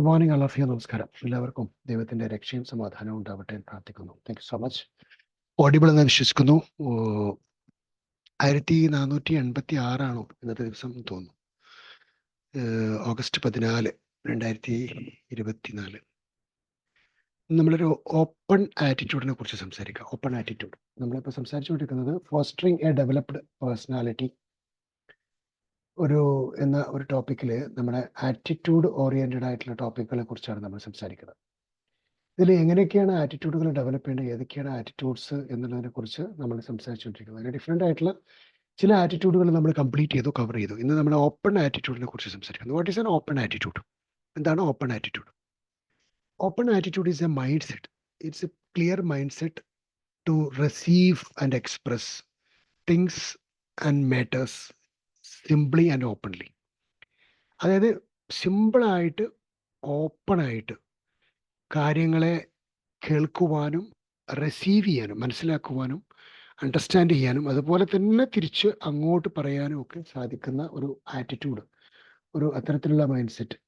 Good morning അലഫിയ, നമസ്കാരം. എല്ലാവർക്കും ദൈവത്തിന്റെ രക്ഷയും സമാധാനവും ഉണ്ടാവട്ടെ എന്ന് പ്രാർത്ഥിക്കുന്നു. Thank you so much. Audible എന്ന് വിശ്വസിക്കുന്നു. 1486 ഇന്നത്തെ ദിവസം തോന്നുന്നു. ഓഗസ്റ്റ് 14, 2024. നമ്മളൊരു ഓപ്പൺ ആറ്റിറ്റ്യൂഡിനെ കുറിച്ച് സംസാരിക്കാം. ഓപ്പൺ ആറ്റിറ്റ്യൂഡ് നമ്മളിപ്പോൾ സംസാരിച്ചുകൊണ്ടിരിക്കുന്നത് ഫോസ്റ്ററിങ് എ ഡെവലപ്ഡ് പേഴ്സണാലിറ്റി എന്ന ഒരു ടോപ്പിക്കിൽ നമ്മുടെ ആറ്റിറ്റ്യൂഡ് ഓറിയന്റഡ് ആയിട്ടുള്ള ടോപ്പിക്കുകളെ കുറിച്ചാണ് നമ്മൾ സംസാരിക്കുന്നത്. ഇതിൽ എങ്ങനെയൊക്കെയാണ് ആറ്റിറ്റ്യൂഡുകൾ ഡെവലപ്പ് ചെയ്യേണ്ടത്, ഏതൊക്കെയാണ് ആറ്റിറ്റ്യൂഡ്സ് എന്നുള്ളതിനെ കുറിച്ച് നമ്മൾ സംസാരിച്ചുകൊണ്ടിരിക്കുന്നത്. അതിന് ഡിഫറെൻ്റ് ആയിട്ടുള്ള ചില ആറ്റിറ്റ്യൂഡുകൾ നമ്മൾ കംപ്ലീറ്റ് ചെയ്തു, കവർ ചെയ്തു. ഇന്ന് നമ്മൾ ഓപ്പൺ ആറ്റിറ്റ്യൂഡിനെ കുറിച്ച് സംസാരിക്കുന്നത്. What is an open attitude? എന്താണ് open attitude? Open attitude is a mind set. It's a clear mind set to receive and express things and matters simply and openly. അതായത് സിമ്പിളായിട്ട്, ഓപ്പണായിട്ട് കാര്യങ്ങളെ കേൾക്കുവാനും റിസീവ് ചെയ്യാനും മനസ്സിലാക്കുവാനും അണ്ടർസ്റ്റാൻഡ് ചെയ്യാനും അതുപോലെ തന്നെ തിരിച്ച് അങ്ങോട്ട് പറയാനും ഒക്കെ സാധിക്കുന്ന ഒരു ആറ്റിറ്റ്യൂഡ്, അത്തരത്തിലുള്ള മൈൻഡ് സെറ്റ്.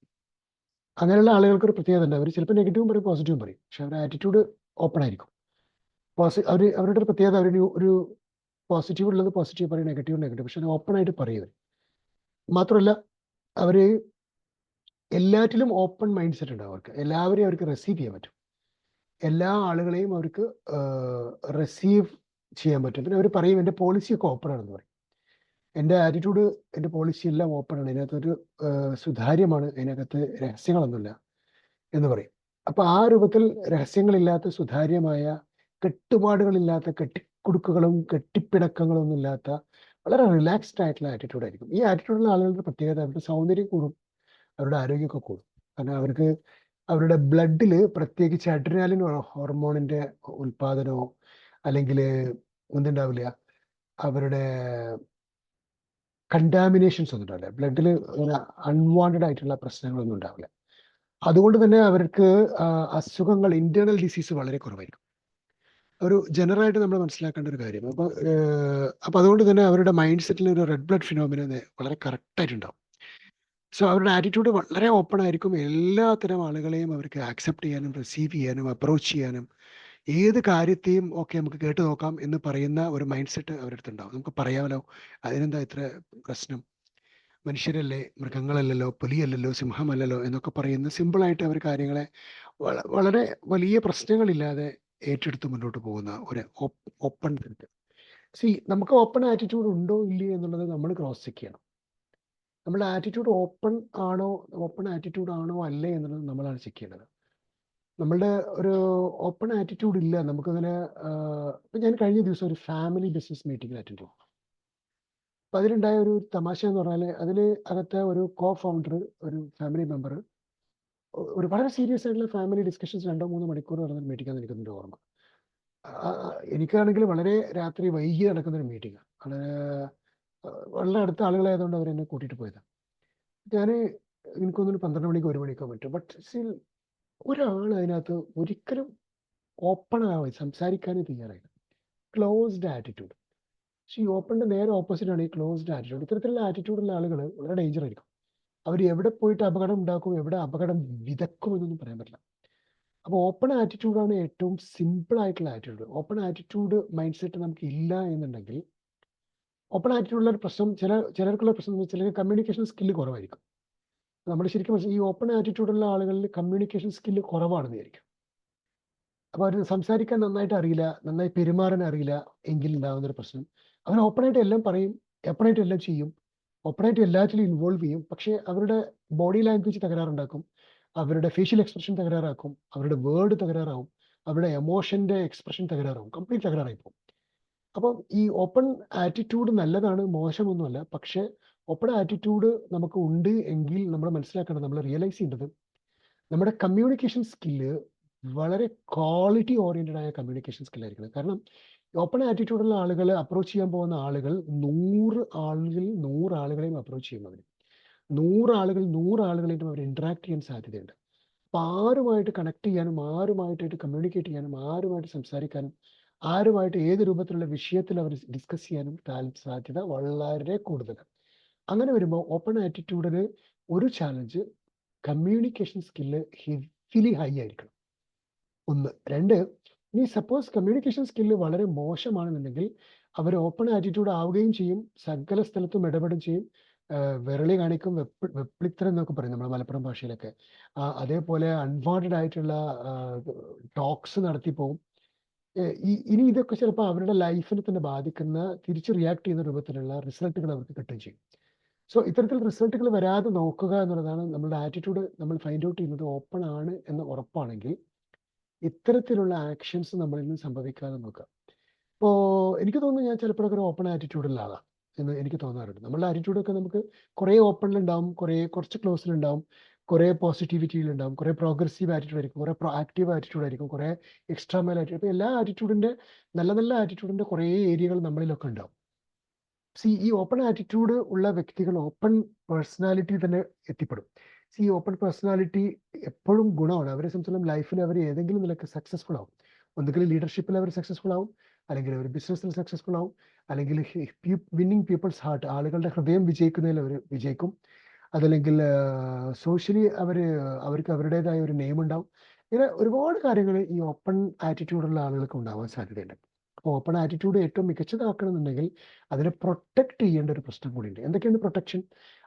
അങ്ങനെയുള്ള ആളുകൾക്ക് ഒരു പ്രത്യേകത ഉണ്ട്. അവർ ചിലപ്പോൾ നെഗറ്റീവും പറയും, പോസിറ്റീവും പറയും, പക്ഷെ അവരുടെ ആറ്റിറ്റ്യൂഡ് ഓപ്പൺ ആയിരിക്കും. അവരുടെ ഒരു പ്രത്യേകത, ഒരു പോസിറ്റീവ് ഉള്ളത് പോസിറ്റീവ് പറയും, നെഗറ്റീവ് നെഗറ്റീവ്, പക്ഷെ ഓപ്പൺ ആയിട്ട് പറയും. മാത്രമല്ല, അവർ എല്ലാറ്റിലും ഓപ്പൺ മൈൻഡ് സെറ്റ് ഉണ്ട്. എല്ലാവരെയും അവർക്ക് റിസീവ് ചെയ്യാൻ പറ്റും. എല്ലാ ആളുകളെയും അവർക്ക് റിസീവ് ചെയ്യാൻ പറ്റും. പിന്നെ അവർ പറയും, എൻ്റെ പോളിസിയൊക്കെ ഓപ്പൺ ആണെന്ന് പറയും. എൻ്റെ ആറ്റിറ്റ്യൂഡ്, എൻ്റെ പോളിസി എല്ലാം ഓപ്പൺ ആണ്, ഇതിനകത്തൊരു സുതാര്യമാണ്, അതിനകത്ത് രഹസ്യങ്ങളൊന്നുമില്ല എന്ന് പറയും. അപ്പോൾ ആ രൂപത്തിൽ രഹസ്യങ്ങളില്ലാത്ത, സുതാര്യമായ, കെട്ടുപാടുകളില്ലാത്ത, കെട്ടിക്കുടുക്കുകളും കെട്ടിപ്പിണക്കങ്ങളും ഒന്നും ഇല്ലാത്ത വളരെ റിലാക്സ്ഡ് ആയിട്ടുള്ള ആറ്റിറ്റ്യൂഡ് ആയിരിക്കും. ഈ ആറ്റിറ്റ്യൂഡിലുള്ള ആളുകളുടെ പ്രത്യേകത, അവരുടെ സൗന്ദര്യം കൂടും, അവരുടെ ആരോഗ്യമൊക്കെ കൂടും. കാരണം അവരുടെ ബ്ലഡിൽ പ്രത്യേകിച്ച് അഡ്രിനാലിൻ ഹോർമോണിന്റെ ഉൽപാദനമോ അല്ലെങ്കിൽ ഒന്നുണ്ടാവില്ല, അവരുടെ കണ്ടാമിനേഷൻസ് ഒന്നും ഉണ്ടാവില്ല, ബ്ലഡിൽ അൺവാണ്ടഡ് ആയിട്ടുള്ള പ്രശ്നങ്ങളൊന്നും ഉണ്ടാവില്ല. അതുകൊണ്ട് തന്നെ അവർക്ക് അസുഖങ്ങൾ, ഇന്റേണൽ ഡിസീസ് വളരെ കുറവായിരിക്കും. ജനറലായിട്ട് നമ്മൾ മനസ്സിലാക്കേണ്ട ഒരു കാര്യം. അപ്പോൾ അതുകൊണ്ട് തന്നെ അവരുടെ മൈൻഡ് സെറ്റിൽ ഒരു റെഡ് ബ്ലഡ് ഫിനോമിന വളരെ കറക്റ്റായിട്ടുണ്ടാവും. സോ അവരുടെ ആറ്റിറ്റ്യൂഡ് വളരെ ഓപ്പൺ ആയിരിക്കും. എല്ലാത്തരം ആളുകളെയും അവർക്ക് ആക്സെപ്റ്റ് ചെയ്യാനും റിസീവ് ചെയ്യാനും അപ്രോച്ച് ചെയ്യാനും ഏത് കാര്യത്തെയും ഒക്കെ നമുക്ക് കേട്ട് നോക്കാം എന്ന് പറയുന്ന ഒരു മൈൻഡ് സെറ്റ് അവരുടെ അടുത്തുണ്ടാവും. നമുക്ക് പറയാമല്ലോ, അതിനെന്താ ഇത്ര പ്രശ്നം, മനുഷ്യരല്ലേ, മൃഗങ്ങളല്ലല്ലോ, പുലിയല്ലല്ലോ, സിംഹമല്ലല്ലോ എന്നൊക്കെ പറയുന്ന സിമ്പിളായിട്ട് അവർ കാര്യങ്ങളെ വളരെ വലിയ പ്രശ്നങ്ങളില്ലാതെ ഏറ്റെടുത്ത് മുന്നോട്ട് പോകുന്ന ഒരു ഓപ്പൺ സെറ്റ്. നമുക്ക് ഓപ്പൺ ആറ്റിറ്റ്യൂഡ് ഉണ്ടോ ഇല്ലയോ എന്നുള്ളത് നമ്മൾ ക്രോസ് ചെക്ക് ചെയ്യണം. നമ്മുടെ ആറ്റിറ്റ്യൂഡ് ഓപ്പൺ ആറ്റിറ്റ്യൂഡ് ആണോ അല്ലേ എന്നുള്ളത് നമ്മളാണ് ചെക്ക് ചെയ്യേണ്ടത്. നമ്മളുടെ ഒരു ഓപ്പൺ ആറ്റിറ്റ്യൂഡ് ഇല്ല നമുക്കങ്ങനെ. ഇപ്പം ഞാൻ കഴിഞ്ഞ ദിവസം ഒരു ഫാമിലി ബിസിനസ് മീറ്റിംഗിൽ അറ്റൻഡ് ചെയ്തു. അപ്പം അതിലുണ്ടായ ഒരു തമാശ എന്ന് പറഞ്ഞാൽ, അകത്തെ ഒരു ഫൗണ്ടർ, ഒരു ഫാമിലി മെമ്പർ, വളരെ സീരിയസ് ആയിട്ടുള്ള ഫാമിലി ഡിസ്കഷൻസ് 2-3 മണിക്കൂർ നടന്ന മീറ്റിംഗാണ് എനിക്കെൻ്റെ ഓർമ്മ. എനിക്കാണെങ്കിൽ വളരെ രാത്രി വൈകി നടക്കുന്നൊരു മീറ്റിംഗാണ്. വളരെ അടുത്ത ആളുകളായതുകൊണ്ട് അവരെന്നെ കൂട്ടിയിട്ട് പോയതാണ്. എനിക്കൊന്നൊരു 12 മണിക്കോ 1 മണിക്കോ പറ്റും. ബട്ട് സ്റ്റിൽ ഒരാൾ അതിനകത്ത് ഒരിക്കലും ഓപ്പൺ ആവാൻ, സംസാരിക്കാനേ തയ്യാറായില്ല. Closed attitude. പക്ഷേ ഈ ഓപ്പണിന്റെ നേരെ ഓപ്പോസിറ്റ് ആണ് ഈ ക്ലോസ്ഡ് ആറ്റിറ്റ്യൂഡ്. ഇത്തരത്തിലുള്ള ആറ്റിറ്റ്യൂഡുള്ള ആളുകൾ വളരെ ഡേഞ്ചർ ആയിരിക്കും. അവർ എവിടെ പോയിട്ട് അപകടം ഉണ്ടാക്കും, എവിടെ അപകടം വിതക്കും എന്നൊന്നും പറയാൻ പറ്റില്ല. അപ്പോൾ ഓപ്പൺ ആറ്റിറ്റ്യൂഡാണ് ഏറ്റവും സിമ്പിൾ ആയിട്ടുള്ള attitude. Open attitude mind set നമുക്ക് ഇല്ല എന്നുണ്ടെങ്കിൽ, ഓപ്പൺ ആറ്റിറ്റ്യൂഡുള്ള ഒരു പ്രശ്നം, ചിലർക്കുള്ള പ്രശ്നം എന്ന് വെച്ചാൽ ചിലർക്ക് കമ്മ്യൂണിക്കേഷൻ സ്കില്ല് കുറവായിരിക്കും. നമ്മൾ ശരിക്കും ഈ ഓപ്പൺ ആറ്റിറ്റ്യൂഡുള്ള ആളുകളിൽ കമ്മ്യൂണിക്കേഷൻ സ്കില്ല് കുറവാണെന്ന് വിചാരിക്കും. അപ്പോൾ അവർ സംസാരിക്കാൻ നന്നായിട്ട് അറിയില്ല, നന്നായി പെരുമാറാൻ അറിയില്ല എങ്കിൽ ഉണ്ടാകുന്ന ഒരു പ്രശ്നം, അവർ ഓപ്പണായിട്ട് എല്ലാം പറയും, ഓപ്പണായിട്ട് എല്ലാം ചെയ്യും, ഓപ്പണായിട്ട് എല്ലാറ്റിലും ഇൻവോൾവ് ചെയ്യും. പക്ഷേ അവരുടെ ബോഡി ലാംഗ്വേജ് തകരാറുണ്ടാക്കും, അവരുടെ ഫേഷ്യൽ എക്സ്പ്രഷൻ തകരാറാക്കും, അവരുടെ വേർഡ് തകരാറാവും, അവരുടെ എമോഷന്റെ എക്സ്പ്രഷൻ തകരാറാവും, കംപ്ലീറ്റ് തകരാറായി പോകും. അപ്പം ഈ ഓപ്പൺ ആറ്റിറ്റ്യൂഡ് നല്ലതാണ്, മോശമൊന്നുമല്ല. പക്ഷേ ഓപ്പൺ ആറ്റിറ്റ്യൂഡ് നമുക്ക് ഉണ്ട് എങ്കിൽ നമ്മൾ മനസ്സിലാക്കേണ്ടത്, നമ്മൾ റിയലൈസ് ചെയ്യേണ്ടത്, നമ്മുടെ കമ്മ്യൂണിക്കേഷൻ സ്കില്ല് വളരെ ക്വാളിറ്റി ഓറിയന്റഡ് ആയ കമ്മ്യൂണിക്കേഷൻ സ്കില്ലായിരിക്കണം. കാരണം ഓപ്പൺ ആറ്റിറ്റ്യൂഡുള്ള ആളുകൾ, അപ്രോച്ച് ചെയ്യാൻ പോകുന്ന ആളുകൾ 100 ആളുകളെയും അപ്രോച്ച് ചെയ്യുന്നവർ, 100 ആളുകളായിട്ടും അവർ ഇന്ററാക്ട് ചെയ്യാൻ സാധ്യതയുണ്ട്. അപ്പം ആരുമായിട്ട് കണക്ട് ചെയ്യാനും, ആരുമായിട്ട് കമ്മ്യൂണിക്കേറ്റ് ചെയ്യാനും, ആരുമായിട്ട് സംസാരിക്കാനും, ആരുമായിട്ട് ഏത് രൂപത്തിലുള്ള വിഷയത്തിൽ അവർ ഡിസ്കസ് ചെയ്യാനും സാധ്യത വളരെ കൂടുതലാണ്. അങ്ങനെ വരുമ്പോൾ ഓപ്പൺ ആറ്റിറ്റ്യൂഡിന് ഒരു challenge, communication skill heavily high ആയിരിക്കണം. ഒന്ന്. 2, ഇനി സപ്പോസ് കമ്മ്യൂണിക്കേഷൻ സ്കില്ല് വളരെ മോശമാണെന്നുണ്ടെങ്കിൽ അവർ ഓപ്പൺ ആറ്റിറ്റ്യൂഡ് ആവുകയും ചെയ്യും, സകല സ്ഥലത്തും ഇടപെടും ചെയ്യും. വിരളി കാണിക്കും, വെപ്പിളിത്തരം എന്നൊക്കെ പറയും നമ്മുടെ മലപ്പുറം ഭാഷയിലൊക്കെ. അതേപോലെ അൺവാണ്ടഡ് ആയിട്ടുള്ള ടോക്സ് നടത്തി പോകും. ഇനി ഇതൊക്കെ ചിലപ്പോൾ അവരുടെ ലൈഫിനെ തന്നെ ബാധിക്കുന്ന, തിരിച്ച് റിയാക്ട് ചെയ്യുന്ന രൂപത്തിലുള്ള റിസൾട്ടുകൾ അവർക്ക് കിട്ടുകയും ചെയ്യും. സോ ഇത്തരത്തിൽ റിസൾട്ടുകൾ വരാതെ നോക്കുക എന്നുള്ളതാണ് നമ്മളുടെ ആറ്റിറ്റ്യൂഡ്. നമ്മൾ ഫൈൻഡ് ഔട്ട് ചെയ്യുന്നത് ഓപ്പൺ ആണ് എന്ന് ഉറപ്പാണെങ്കിൽ ഇത്തരത്തിലുള്ള ആക്ഷൻസ് നമ്മളിൽ നിന്ന് സംഭവിക്കാതെ നോക്കുക. ഇപ്പോൾ എനിക്ക് തോന്നുന്നു ഞാൻ ചിലപ്പോഴൊക്കെ ഒരു ഓപ്പൺ ആറ്റിറ്റ്യൂഡുള്ള ആളാണ് എന്ന് എനിക്ക് തോന്നാറുണ്ട്. നമ്മളുടെ ആറ്റിറ്റ്യൂഡൊക്കെ നമുക്ക് കുറേ ഓപ്പണിലുണ്ടാവും, കുറച്ച് ക്ലോസിലുണ്ടാവും, കുറേ പോസിറ്റിവിറ്റിയിലുണ്ടാവും, കുറേ പ്രോഗ്രസീവ് ആറ്റിറ്റ്യൂഡ് ആയിരിക്കും, കുറേ പ്രോ ആക്റ്റീവ് ആറ്റിറ്റ്യൂഡ് ആയിരിക്കും, കുറേ എക്സ്ട്രാ മേൽ ആറ്റിറ്റ്യൂഡ്. ഇപ്പോൾ എല്ലാ ആറ്റിറ്റ്യൂഡിൻ്റെ നല്ല ആറ്റിറ്റ്യൂഡിൻ്റെ കുറേ ഏരിയകൾ നമ്മളിലൊക്കെ ഉണ്ടാവും. ഈ ഓപ്പൺ ആറ്റിറ്റ്യൂഡ് ഉള്ള വ്യക്തികൾ ഓപ്പൺ പേഴ്സണാലിറ്റി തന്നെ എത്തിപ്പെടും. ഈ ഓപ്പൺ പേഴ്സണാലിറ്റി എപ്പോഴും ഗുണമാണ്. അവരെ സംബന്ധിച്ചിടത്തോളം ലൈഫിൽ അവർ ഏതെങ്കിലും നിലയ്ക്ക് സക്സസ്ഫുൾ ആവും. ഒന്നുകിൽ ലീഡർഷിപ്പിൽ അവർ സക്സസ്ഫുൾ ആവും, അല്ലെങ്കിൽ അവർ ബിസിനസ്സിൽ സക്സസ്ഫുൾ ആവും, അല്ലെങ്കിൽ വിന്നിങ് പീപ്പിൾസ് ഹാർട്ട്, ആളുകളുടെ ഹൃദയം വിജയിക്കുന്നതിൽ അവർ വിജയിക്കും. അതല്ലെങ്കിൽ സോഷ്യലി അവർക്ക് അവരുടേതായ ഒരു നെയിം ഉണ്ടാവും. ഇങ്ങനെ ഒരുപാട് കാര്യങ്ങൾ ഈ ഓപ്പൺ ആറ്റിറ്റ്യൂഡുള്ള ആളുകൾക്ക് ഉണ്ടാവാൻ സാധ്യതയുണ്ട്. അപ്പോൾ ഓപ്പൺ ആറ്റിറ്റ്യൂഡ് ഏറ്റവും മികച്ചതാക്കണമെന്നുണ്ടെങ്കിൽ അതിനെ പ്രൊട്ടക്റ്റ് ചെയ്യേണ്ട ഒരു പ്രശ്നം കൂടിയുണ്ട്. എന്തൊക്കെയാണ് പ്രൊട്ടക്ഷൻ?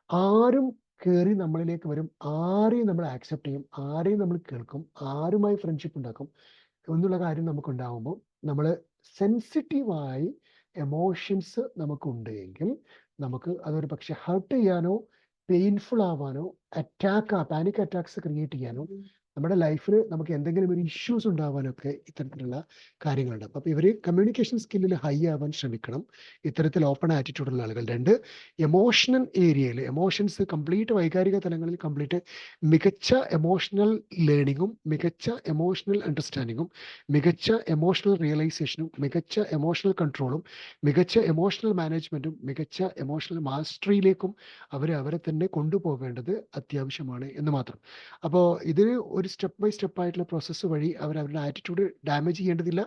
ആരും കയറി നമ്മളിലേക്ക് വരും, ആരെയും നമ്മൾ ആക്സെപ്റ്റ് ചെയ്യും, ആരെയും നമ്മൾ കേൾക്കും, ആരുമായി ഫ്രണ്ട്ഷിപ്പ് ഉണ്ടാക്കും എന്നുള്ള കാര്യം നമുക്കുണ്ടാകുമ്പോൾ നമ്മൾ സെൻസിറ്റീവായി എമോഷൻസ് നമുക്കുണ്ട് എങ്കിൽ നമുക്ക് അതൊരു പക്ഷെ ഹർട്ട് ചെയ്യാനോ പെയിൻഫുൾ ആവാനോ പാനിക് അറ്റാക്സ് ക്രിയേറ്റ് ചെയ്യാനോ നമ്മുടെ ലൈഫിൽ നമുക്ക് എന്തെങ്കിലും ഒരു ഇഷ്യൂസ് ഉണ്ടാവാനൊക്കെ ഇത്തരത്തിലുള്ള കാര്യങ്ങളുണ്ട്. അപ്പോൾ ഇവർ കമ്മ്യൂണിക്കേഷൻ സ്കില്ലിൽ ഹൈ ആവാൻ ശ്രമിക്കണം, ഇത്തരത്തിൽ ഓപ്പൺ ആറ്റിറ്റ്യൂഡുള്ള ആളുകൾ. 2, എമോഷണൽ ഏരിയയിൽ എമോഷൻസ് കംപ്ലീറ്റ് വൈകാരിക തലങ്ങളിൽ കംപ്ലീറ്റ് മികച്ച എമോഷണൽ ലേണിങ്ങും മികച്ച എമോഷണൽ അണ്ടർസ്റ്റാൻഡിങ്ങും മികച്ച എമോഷണൽ റിയലൈസേഷനും മികച്ച എമോഷണൽ കൺട്രോളും മികച്ച എമോഷണൽ മാനേജ്മെൻറ്റും മികച്ച എമോഷണൽ മാസ്റ്ററിയിലേക്കും അവരെ തന്നെ കൊണ്ടുപോകേണ്ടത് അത്യാവശ്യമാണ് എന്ന് മാത്രം. അപ്പോൾ ഇതിന് ഒരു സ്റ്റെപ്പ് ബൈ സ്റ്റെപ്പ് ആയിട്ടുള്ള പ്രോസസ്സ് വഴി അവരുടെ ആറ്റിറ്റ്യൂഡ് ഡാമേജ് ചെയ്യേണ്ടതില്ല.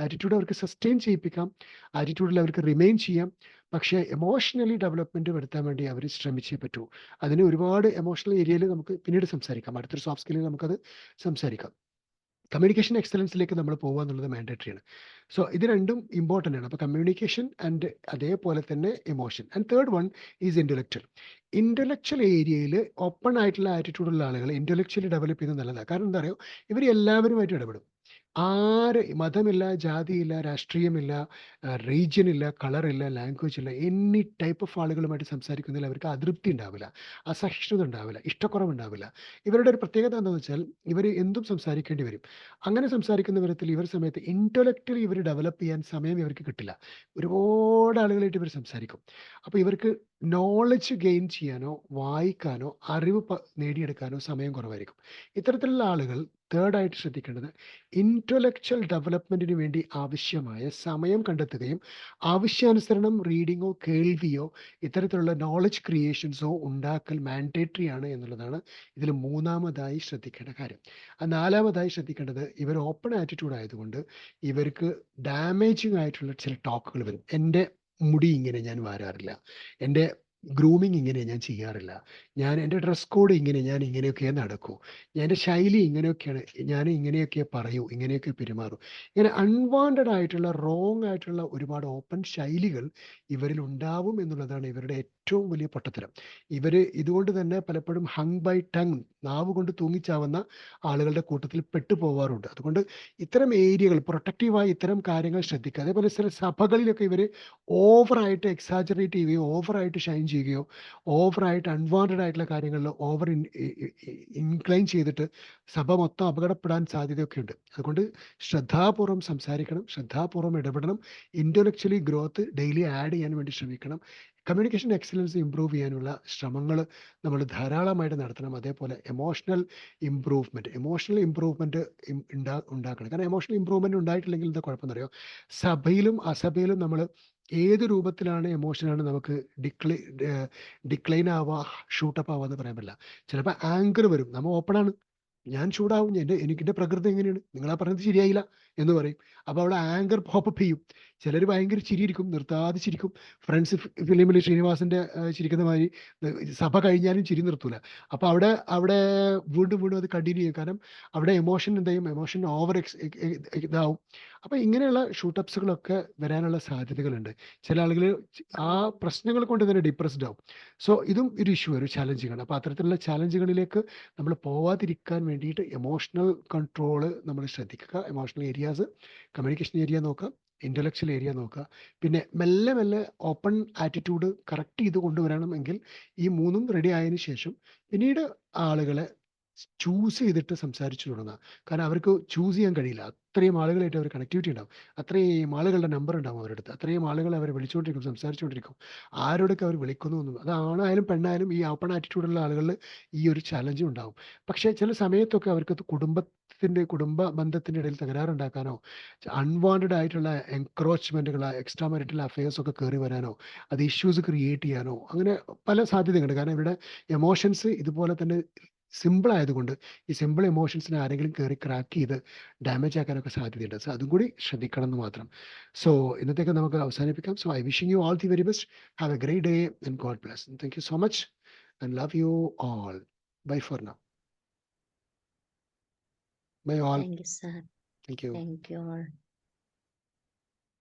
ആറ്റിറ്റ്യൂഡ് അവർക്ക് സസ്റ്റെയിൻ ചെയ്യിപ്പിക്കാം, ആറ്റിറ്റ്യൂഡിൽ അവർക്ക് റിമെയിൻ ചെയ്യാം. പക്ഷേ എമോഷണലി ഡെവലപ്മെൻറ്റ് വരുത്താൻ വേണ്ടി അവർ ശ്രമിച്ചേ പറ്റൂ. അതിന് ഒരുപാട് എമോഷണൽ ഏരിയയിൽ നമുക്ക് പിന്നീട് സംസാരിക്കാം. അടുത്തൊരു സോഫ്റ്റ് സ്കില്ലിൽ നമുക്കത് സംസാരിക്കാം. കമ്മ്യൂണിക്കേഷൻ എക്സലൻസിലേക്ക് നമ്മൾ പോകുക എന്നുള്ളത് മാൻഡേറ്ററിയാണ്. സോ ഇത് രണ്ടും ഇമ്പോർട്ടൻ്റ് ആണ്. അപ്പോൾ കമ്മ്യൂണിക്കേഷൻ ആൻഡ് അതേപോലെ തന്നെ emotion. And third one is intellectual. Intellectual ഏരിയയിൽ ഓപ്പൺ ആയിട്ടുള്ള ആറ്റിറ്റ്യൂഡുള്ള ആളുകൾ ഇൻ്റലക്ച്വലി ഡെവലപ്പ് ചെയ്യുന്നത് നല്ലതാണ്. കാരണം എന്താ പറയുക, ഇവർ എല്ലാവരുമായിട്ട് ഇടപെടും. മതമില്ല, ജാതിയില്ല, രാഷ്ട്രീയമില്ല, റീജിയനില്ല, കളറില്ല, ലാംഗ്വേജ് ഇല്ല, എനി ടൈപ്പ് ഓഫ് ആളുകളുമായിട്ട് സംസാരിക്കുന്നതിൽ അവർക്ക് അതൃപ്തി ഉണ്ടാവില്ല, അസഹിഷ്ണുത ഉണ്ടാവില്ല, ഇഷ്ടക്കുറവുണ്ടാവില്ല. ഇവരുടെ ഒരു പ്രത്യേകത എന്താണെന്ന് വെച്ചാൽ ഇവർ എന്തും സംസാരിക്കേണ്ടി വരും. അങ്ങനെ സംസാരിക്കുന്ന വിധത്തിൽ ഇവർ സമയത്ത് ഇൻ്റലക്ച്വലി ഇവർ ഡെവലപ്പ് ചെയ്യാൻ സമയം ഇവർക്ക് കിട്ടില്ല. ഒരുപാട് ആളുകളായിട്ട് ഇവർ സംസാരിക്കും. അപ്പോൾ ഇവർക്ക് നോളജ് ഗെയിൻ ചെയ്യാനോ വായിക്കാനോ അറിവ് നേടിയെടുക്കാനോ സമയം കുറവായിരിക്കും. ഇത്തരത്തിലുള്ള ആളുകൾ തേർഡായിട്ട് ശ്രദ്ധിക്കേണ്ടത് ഇൻ്റലക്ച്വൽ ഡെവലപ്മെൻറ്റിന് വേണ്ടി ആവശ്യമായ സമയം കണ്ടെത്തുകയും ആവശ്യാനുസരണം റീഡിങ്ങോ കേൾവിയോ ഇത്തരത്തിലുള്ള നോളജ് ക്രിയേഷൻസോ ഉണ്ടാക്കൽ മാൻഡേറ്ററി ആണ് എന്നുള്ളതാണ് ഇതിൽ മൂന്നാമതായി ശ്രദ്ധിക്കേണ്ട കാര്യം. നാലാമതായി ശ്രദ്ധിക്കേണ്ടത് ഇവർ ഓപ്പൺ ആറ്റിറ്റ്യൂഡ് ആയതുകൊണ്ട് ഇവർക്ക് ഡാമേജിങ് ആയിട്ടുള്ള ചില ടോക്കുകൾ വരും. എൻ്റെ മുടി ഇങ്ങനെ ഞാൻ വാരാറില്ല, എൻ്റെ ഗ്രൂമിങ് ഇങ്ങനെ ഞാൻ ചെയ്യാറില്ല, എൻ്റെ ഡ്രസ് കോഡ് ഞാൻ ഇങ്ങനെയൊക്കെ നടക്കൂ, എൻ്റെ ശൈലി ഇങ്ങനെയൊക്കെയാണ്, ഞാൻ ഇങ്ങനെയൊക്കെ പറയൂ, ഇങ്ങനെയൊക്കെ പെരുമാറൂ. ഇങ്ങനെ അൺവാണ്ടഡ് ആയിട്ടുള്ള റോങ് ആയിട്ടുള്ള ഒരുപാട് ഓപ്പൺ ശൈലികൾ ഇവരിൽ ഉണ്ടാവും എന്നുള്ളതാണ് ഇവരുടെ ഏറ്റവും വലിയ പൊട്ടത്തരം. ഇതുകൊണ്ട് തന്നെ പലപ്പോഴും ഹങ് ബൈ ടങ്, നാവ് കൊണ്ട് തൂങ്ങിച്ചാവുന്ന ആളുകളുടെ കൂട്ടത്തിൽ പെട്ടുപോവാറുണ്ട്. അതുകൊണ്ട് ഇത്തരം ഏരിയകൾ പ്രൊട്ടക്റ്റീവായി ഇത്തരം കാര്യങ്ങൾ ശ്രദ്ധിക്കുക. അതേപോലെ ചില സഭകളിലൊക്കെ ഇവർ ഓവറായിട്ട് എക്സാജറേറ്റ് ചെയ്യുകയോ ഓവറായിട്ട് ഷൈൻ ചെയ്യുകയോ ഓവറായിട്ട് അൺവാണ്ടഡ് ആയിട്ടുള്ള കാര്യങ്ങളിൽ ഇൻക്ലൈൻ ചെയ്തിട്ട് സഭ മൊത്തം അപകടപ്പെടാൻ സാധ്യതയൊക്കെ ഉണ്ട്. അതുകൊണ്ട് ശ്രദ്ധാപൂർവം സംസാരിക്കണം, ശ്രദ്ധാപൂർവം ഇടപെടണം, ഇൻ്റലക്ച്വലി ഗ്രോത്ത് ഡെയിലി ആഡ് ചെയ്യാൻ വേണ്ടി ശ്രമിക്കണം. കമ്മ്യൂണിക്കേഷൻ എക്സലൻസ് ഇമ്പ്രൂവ് ചെയ്യാനുള്ള ശ്രമങ്ങൾ നമ്മൾ ധാരാളമായിട്ട് നടത്തണം. അതേപോലെ എമോഷണൽ ഇമ്പ്രൂവ്മെൻറ്റ് ഉണ്ടാക്കണം. കാരണം എമോഷണൽ ഇമ്പ്രൂവ്മെൻറ്റ് ഉണ്ടായിട്ടില്ലെങ്കിൽ എന്താ കുഴപ്പമെന്ന് അറിയോ, സഭയിലും അസഭയിലും നമ്മൾ ഏത് രൂപത്തിലാണ് എമോഷനാണ് നമുക്ക് ഡിക്ലൈൻ ആവുക, ഷൂട്ടപ്പ് ആവുക എന്ന് പറയാൻ പറ്റില്ല. ചിലപ്പോൾ ആങ്കർ വരും, നമ്മൾ ഓപ്പണാണ്, ഞാൻ ചൂടാവും. എനിക്കെന്റെ പ്രകൃതി എങ്ങനെയാണ്, നിങ്ങളാ പറഞ്ഞത് ശരിയായില്ല എന്ന് പറയും. അപ്പോൾ അവിടെ ആങ്കർ പോപ്പപ്പ് ചെയ്യും. ചിലർ ഭയങ്കര ചിരിയിരിക്കും, നിർത്താതെ ചിരിക്കും. ഫ്രണ്ട്സ് ഫിലിമിൽ ശ്രീനിവാസന്റെ ചിരിക്കുന്ന മാതിരി സഭ കഴിഞ്ഞാലും ചിരി നിർത്തൂല. അപ്പോൾ അവിടെ അവിടെ വീണ്ടും വീണ്ടും അത് കണ്ടിന്യൂ ചെയ്യും. കാരണം അവിടെ എമോഷൻ എന്ത് ചെയ്യും, എമോഷൻ ഓവർ ഇതാവും. അപ്പോൾ ഇങ്ങനെയുള്ള ഷൂട്ടപ്സുകളൊക്കെ വരാനുള്ള സാധ്യതകളുണ്ട്. ചില ആളുകൾ ആ പ്രശ്നങ്ങൾ കൊണ്ട് തന്നെ ഡിപ്രസ്ഡ് ആവും. സോ ഇതും ഒരു ഇഷ്യൂ, ഒരു ചാലഞ്ചിങ് ആണ്. അപ്പോൾ അത്തരത്തിലുള്ള ചാലഞ്ചുകളിലേക്ക് നമ്മൾ പോവാതിരിക്കാൻ വേണ്ടിയിട്ട് എമോഷണൽ കൺട്രോൾ നമ്മൾ ശ്രദ്ധിക്കുക. എമോഷണൽ ഏരിയാസ്, കമ്മ്യൂണിക്കേഷൻ ഏരിയ നോക്കുക, ഇന്റലക്ച്വൽ ഏരിയ നോക്കുക. പിന്നെ മെല്ലെ മെല്ലെ ഓപ്പൺ ആറ്റിറ്റ്യൂഡ് കറക്റ്റ് ചെയ്ത് കൊണ്ടുവരണമെങ്കിൽ ഈ മൂന്നും റെഡി ആയതിനു ശേഷം പിന്നീട് ആളുകളെ ചൂസ് ചെയ്തിട്ട് സംസാരിച്ചു തുടങ്ങുക. കാരണം അവർക്ക് ചൂസ് ചെയ്യാൻ കഴിയില്ല. അത്രയും ആളുകളായിട്ട് അവർ കണക്ടിവിറ്റി ഉണ്ടാവും. അത്രയും ആളുകളുടെ നമ്പർ ഉണ്ടാവും അവരുടെ അടുത്ത്. അത്രയും ആളുകളെ അവർ വിളിച്ചുകൊണ്ടിരിക്കും, സംസാരിച്ചുകൊണ്ടിരിക്കും. ആരോടൊക്കെ അവർ വിളിക്കുന്നു എന്നും. അത് ആണായാലും പെണ്ണായാലും ഈ ഓപ്പൺ ആറ്റിറ്റ്യൂഡുള്ള ആളുകളിൽ ഈ ഒരു ചലഞ്ചും ഉണ്ടാവും. പക്ഷേ ചില സമയത്തൊക്കെ അവർക്ക് കുടുംബ ബന്ധത്തിൻ്റെ ഇടയിൽ തകരാറുണ്ടാക്കാനോ, അൺവാണ്ടഡ് ആയിട്ടുള്ള എൻക്രോച്ച്മെന്റുകൾ, എക്സ്ട്രാ മാരിറ്റൽ അഫയേഴ്സ് ഒക്കെ കയറി വരാനോ, അത് ഇഷ്യൂസ് ക്രിയേറ്റ് ചെയ്യാനോ, അങ്ങനെ പല സാധ്യതയുണ്ട്. കാരണം ഇവരുടെ എമോഷൻസ് ഇതുപോലെ തന്നെ സിമ്പിൾ ആയതുകൊണ്ട് ഈ സിമ്പിൾ എമോഷൻസിനെ ആരെങ്കിലും കയറി ക്രാക്ക് ചെയ്ത് ഡാമേജ് ആക്കാനൊക്കെ സാധ്യതയുണ്ട്. സോ അതും കൂടി ശ്രദ്ധിക്കണം എന്ന് മാത്രം. സോ ഇന്നത്തേക്ക് നമുക്ക് അവസാനിപ്പിക്കാം. So I wishing you all the very best. Have A great day and God bless. Thank you so much and love you all. Bye for now. Bye all. Thank you, sir. Thank you. Thank you all.